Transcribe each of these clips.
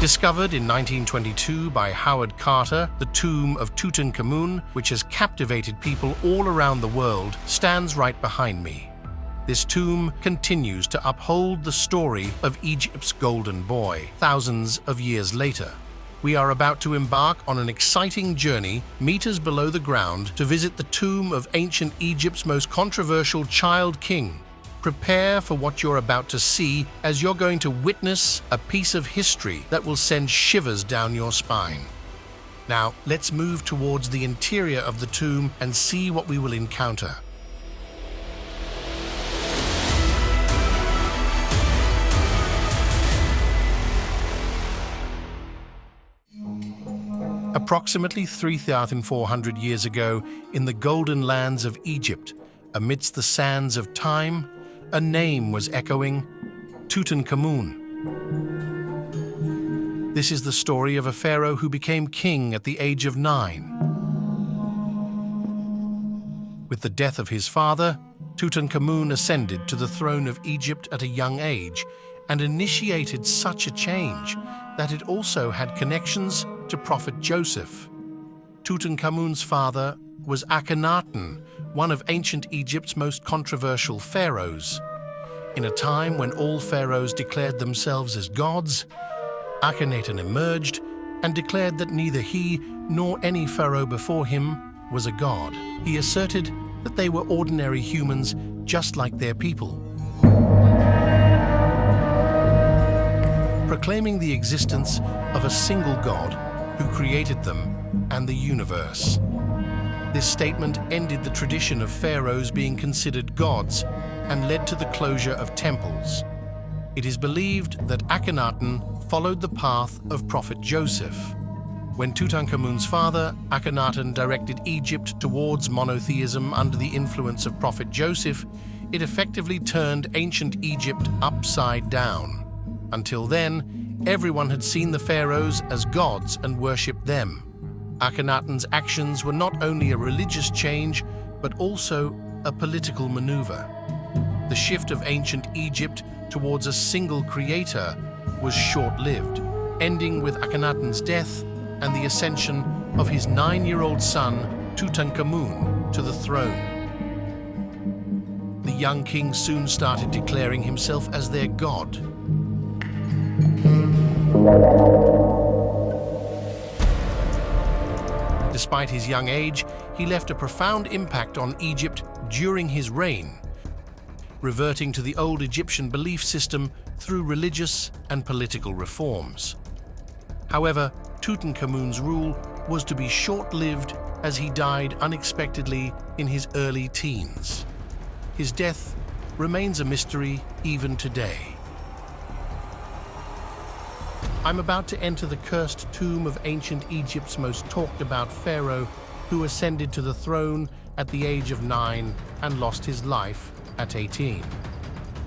Discovered in 1922 by Howard Carter, the tomb of Tutankhamun, which has captivated people all around the world, stands right behind me. This tomb continues to uphold the story of Egypt's golden boy, thousands of years later. We are about to embark on an exciting journey meters below the ground to visit the tomb of ancient Egypt's most controversial child king. Prepare for what you're about to see, as you're going to witness a piece of history that will send shivers down your spine. Now, let's move towards the interior of the tomb and see what we will encounter. Approximately 3,400 years ago, in the golden lands of Egypt, amidst the sands of time, a name was echoing: Tutankhamun. This is the story of a pharaoh who became king at the age of 9. With the death of his father, Tutankhamun ascended to the throne of Egypt at a young age and initiated such a change that it also had connections to Prophet Joseph. Tutankhamun's father was Akhenaten, one of ancient Egypt's most controversial pharaohs. In a time when all pharaohs declared themselves as gods, Akhenaten emerged and declared that neither he nor any pharaoh before him was a god. He asserted that they were ordinary humans just like their people, proclaiming the existence of a single god who created them and the universe. This statement ended the tradition of pharaohs being considered gods and led to the closure of temples. It is believed that Akhenaten followed the path of Prophet Joseph. When Tutankhamun's father, Akhenaten, directed Egypt towards monotheism under the influence of Prophet Joseph, it effectively turned ancient Egypt upside down. Until then, everyone had seen the pharaohs as gods and worshipped them. Akhenaten's actions were not only a religious change, but also a political maneuver. The shift of ancient Egypt towards a single creator was short-lived, ending with Akhenaten's death and the ascension of his 9-year-old son, Tutankhamun, to the throne. The young king soon started declaring himself as their god. Despite his young age, he left a profound impact on Egypt during his reign, reverting to the old Egyptian belief system through religious and political reforms. However, Tutankhamun's rule was to be short-lived, as he died unexpectedly in his early teens. His death remains a mystery even today. I'm about to enter the cursed tomb of ancient Egypt's most talked-about pharaoh, who ascended to the throne at the age of 9 and lost his life at 18.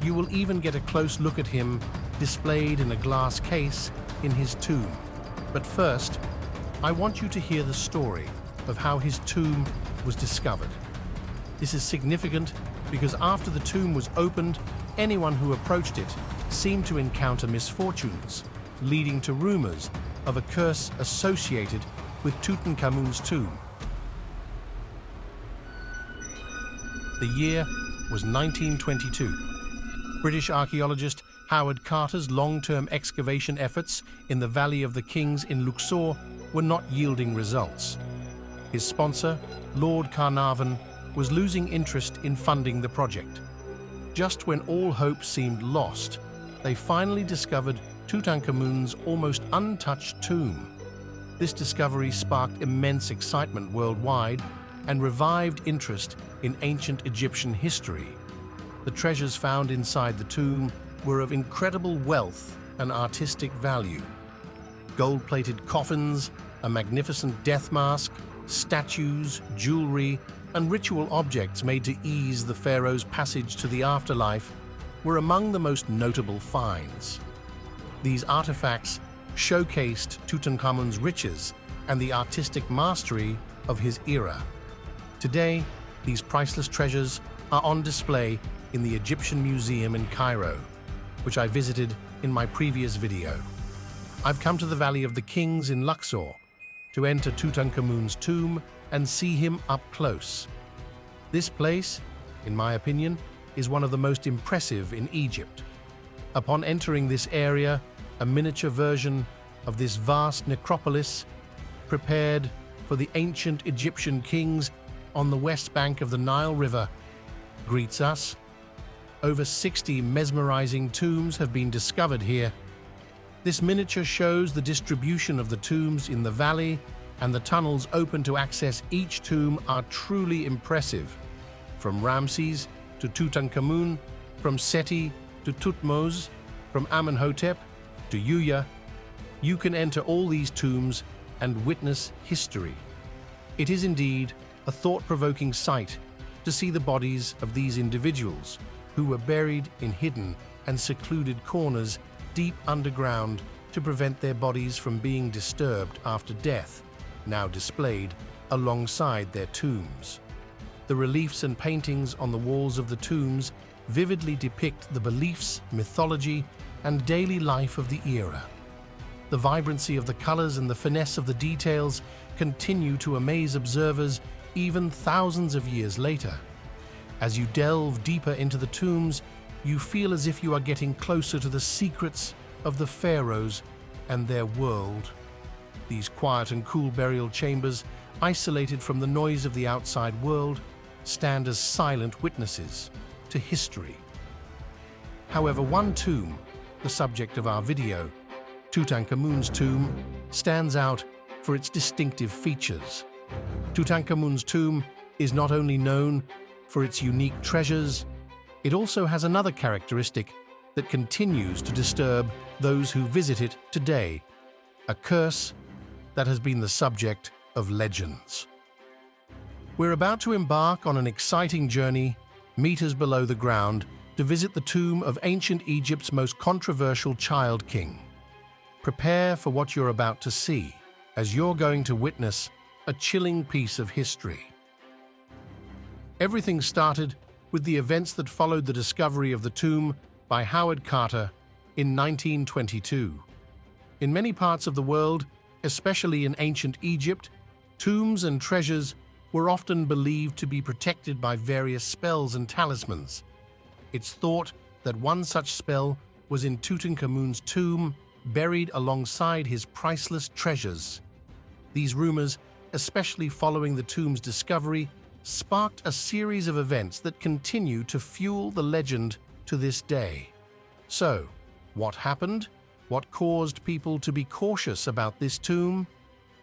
You will even get a close look at him displayed in a glass case in his tomb. But first, I want you to hear the story of how his tomb was discovered. This is significant because after the tomb was opened, anyone who approached it seemed to encounter misfortunes, leading to rumors of a curse associated with Tutankhamun's tomb. The year was 1922. British archaeologist Howard Carter's long-term excavation efforts in the Valley of the Kings in Luxor were not yielding results. His sponsor, Lord Carnarvon, was losing interest in funding the project. Just when all hope seemed lost, they finally discovered Tutankhamun's almost untouched tomb. This discovery sparked immense excitement worldwide and revived interest in ancient Egyptian history. The treasures found inside the tomb were of incredible wealth and artistic value. Gold-plated coffins, a magnificent death mask, statues, jewelry, and ritual objects made to ease the pharaoh's passage to the afterlife were among the most notable finds. These artifacts showcased Tutankhamun's riches and the artistic mastery of his era. Today, these priceless treasures are on display in the Egyptian Museum in Cairo, which I visited in my previous video. I've come to the Valley of the Kings in Luxor to enter Tutankhamun's tomb and see him up close. This place, in my opinion, is one of the most impressive in Egypt. Upon entering this area, a miniature version of this vast necropolis, prepared for the ancient Egyptian kings on the west bank of the Nile River, greets us. Over 60 mesmerizing tombs have been discovered here. This miniature shows the distribution of the tombs in the valley, and the tunnels open to access each tomb are truly impressive. From Ramses to Tutankhamun, from Seti to Thutmose, from Amenhotep to Yuya, you can enter all these tombs and witness history. It is indeed a thought-provoking sight to see the bodies of these individuals who were buried in hidden and secluded corners deep underground to prevent their bodies from being disturbed after death, now displayed alongside their tombs. The reliefs and paintings on the walls of the tombs vividly depict the beliefs, mythology, and daily life of the era. The vibrancy of the colors and the finesse of the details continue to amaze observers even thousands of years later. As you delve deeper into the tombs, you feel as if you are getting closer to the secrets of the pharaohs and their world. These quiet and cool burial chambers, isolated from the noise of the outside world, stand as silent witnesses to history. However, one tomb, the subject of our video, Tutankhamun's tomb, stands out for its distinctive features. Tutankhamun's tomb is not only known for its unique treasures, it also has another characteristic that continues to disturb those who visit it today, a curse that has been the subject of legends. We're about to embark on an exciting journey meters below the ground to visit the tomb of ancient Egypt's most controversial child king. Prepare for what you're about to see, as you're going to witness a chilling piece of history. Everything started with the events that followed the discovery of the tomb by Howard Carter in 1922. In many parts of the world, especially in ancient Egypt, tombs and treasures were often believed to be protected by various spells and talismans. It's thought that one such spell was in Tutankhamun's tomb, buried alongside his priceless treasures. These rumors, especially following the tomb's discovery, sparked a series of events that continue to fuel the legend to this day. So, what happened? What caused people to be cautious about this tomb?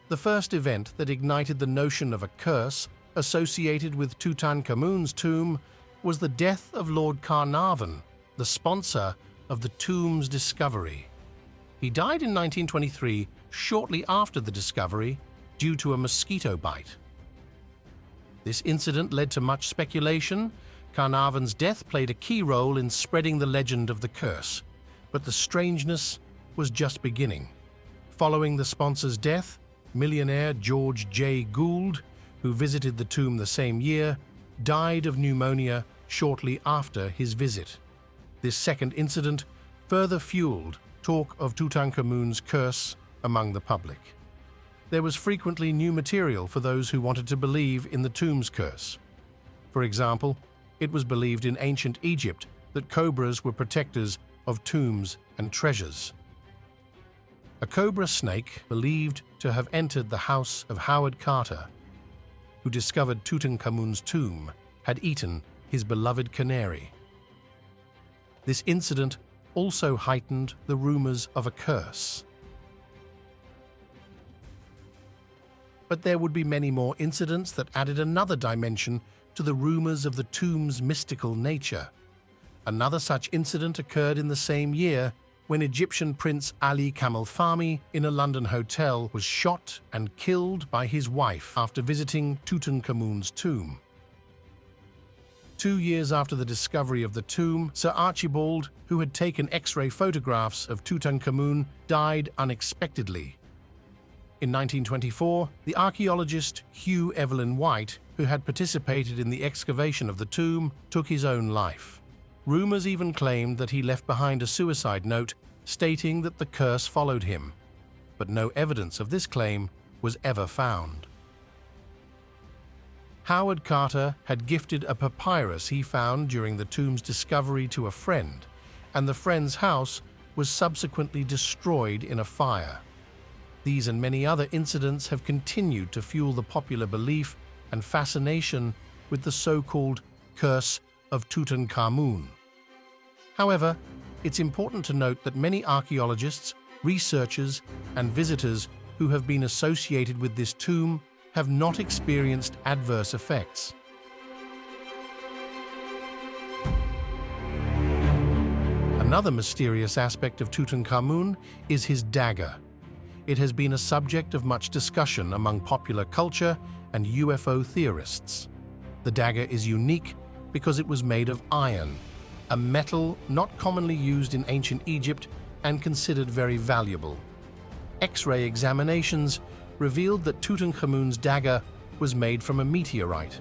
The first event that ignited the notion of a curse associated with Tutankhamun's tomb was the death of Lord Carnarvon, the sponsor of the tomb's discovery. He died in 1923, shortly after the discovery, due to a mosquito bite. This incident led to much speculation. Carnarvon's death played a key role in spreading the legend of the curse, but the strangeness was just beginning. Following the sponsor's death, millionaire George J. Gould, who visited the tomb the same year, died of pneumonia shortly after his visit. This second incident further fueled talk of Tutankhamun's curse among the public. There was frequently new material for those who wanted to believe in the tomb's curse. For example, it was believed in ancient Egypt that cobras were protectors of tombs and treasures. A cobra snake, believed to have entered the house of Howard Carter, who discovered Tutankhamun's tomb, had eaten his beloved canary. This incident also heightened the rumors of a curse. But there would be many more incidents that added another dimension to the rumors of the tomb's mystical nature. Another such incident occurred in the same year when Egyptian Prince Ali Kamel Fahmy in a London hotel was shot and killed by his wife after visiting Tutankhamun's tomb. 2 years after the discovery of the tomb, Sir Archibald, who had taken X-ray photographs of Tutankhamun, died unexpectedly. In 1924, the archaeologist Hugh Evelyn White, who had participated in the excavation of the tomb, took his own life. Rumors even claimed that he left behind a suicide note stating that the curse followed him. but no evidence of this claim was ever found. Howard Carter had gifted a papyrus he found during the tomb's discovery to a friend, and the friend's house was subsequently destroyed in a fire. These and many other incidents have continued to fuel the popular belief and fascination with the so-called Curse of Tutankhamun. However, it's important to note that many archaeologists, researchers, and visitors who have been associated with this tomb have not experienced adverse effects. Another mysterious aspect of Tutankhamun is his dagger. It has been a subject of much discussion among popular culture and UFO theorists. The dagger is unique because it was made of iron, a metal not commonly used in ancient Egypt and considered very valuable. X-ray examinations revealed that Tutankhamun's dagger was made from a meteorite.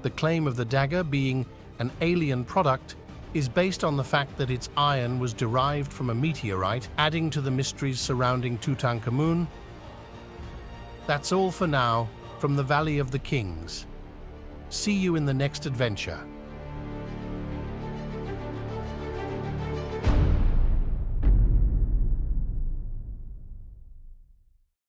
The claim of the dagger being an alien product is based on the fact that its iron was derived from a meteorite, adding to the mysteries surrounding Tutankhamun. That's all for now from the Valley of the Kings. See you in the next adventure.